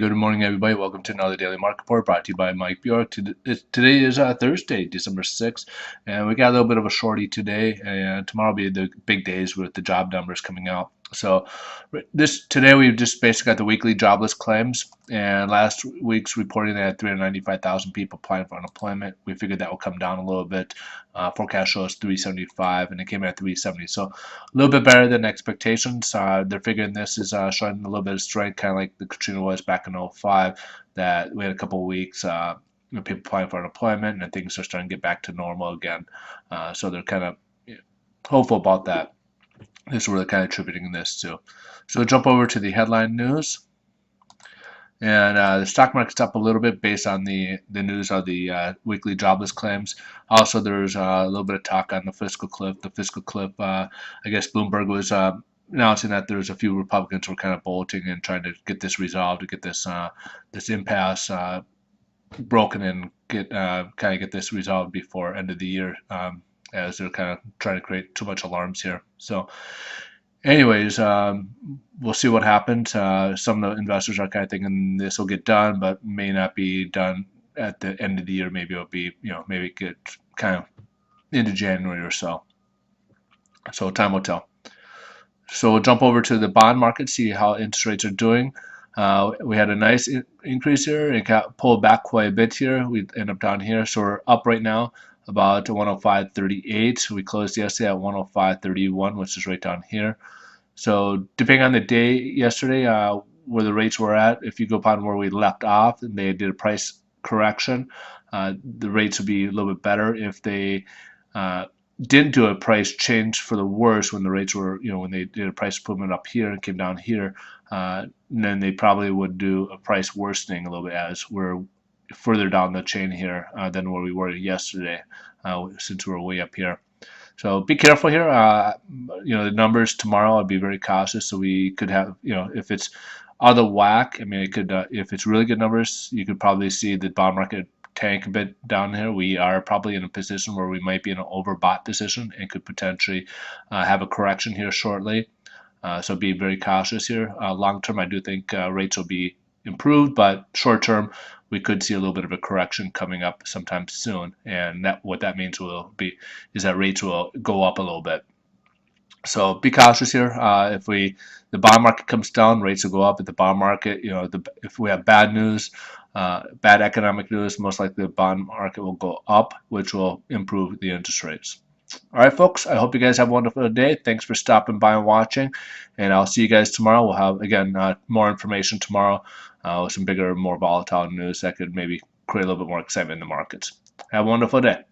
good morning, everybody. Welcome to another Daily Market Report brought to you by Mike Bjork. Today is Thursday, December 6th, and we got a little bit of a shorty today, and tomorrow will be the big days with the job numbers coming out. So today we just basically got the weekly jobless claims, and last week's reporting they had 395,000 people applying for unemployment. We figured that will come down a little bit. Forecast shows 375, and it came in at 370. So a little bit better than expectations. They're figuring this is showing a little bit of strength, kind of like the Katrina was back in '05, that we had a couple of weeks, people applying for unemployment, and things are starting to get back to normal again. So they're kind of hopeful about that. This is where they're kind of attributing this to. So we'll jump over to the headline news. And the stock market's up a little bit based on the news of the weekly jobless claims. Also, there's a little bit of talk on the fiscal cliff. The fiscal cliff, I guess Bloomberg was announcing that there's a few Republicans who were kind of bolting and trying to get this resolved, to get this this impasse broken and kind of get this resolved before end of the year, as they're kind of trying to create too much alarms here. So anyways, we'll see what happens. Some of the investors are kind of thinking this will get done, but may not be done at the end of the year. Maybe it'll be, maybe get kind of into January or so. So time will tell. So we'll jump over to the bond market, see how interest rates are doing. We had a nice increase here. It got pulled back quite a bit here. We end up down here. So we're up right now about 105.38. We closed yesterday at 105.31, which is right down here. So depending on the day yesterday, where the rates were at, if you go upon where we left off and they did a price correction, the rates would be a little bit better. If they didn't do a price change for the worse when the rates were, when they did a price improvement up here and came down here, then they probably would do a price worsening a little bit as we're further down the chain here than where we were yesterday, since we're way up here. So be careful here. The numbers tomorrow, I'd be very cautious. So we could have, if it's out of whack, I mean, it could, if it's really good numbers, you could probably see the bond market tank a bit down here. We are probably in a position where we might be in an overbought position and could potentially have a correction here shortly. So be very cautious here. Long term, I do think rates will be improved, but short term, we could see a little bit of a correction coming up sometime soon. And what that means is that rates will go up a little bit. So be cautious here. If the bond market comes down, rates will go up. At the bond market, if we have bad news, bad economic news, most likely the bond market will go up, which will improve the interest rates. All right, folks, I hope you guys have a wonderful day. Thanks for stopping by and watching, and I'll see you guys tomorrow. We'll have, again, more information tomorrow, with some bigger, more volatile news that could maybe create a little bit more excitement in the markets. Have a wonderful day.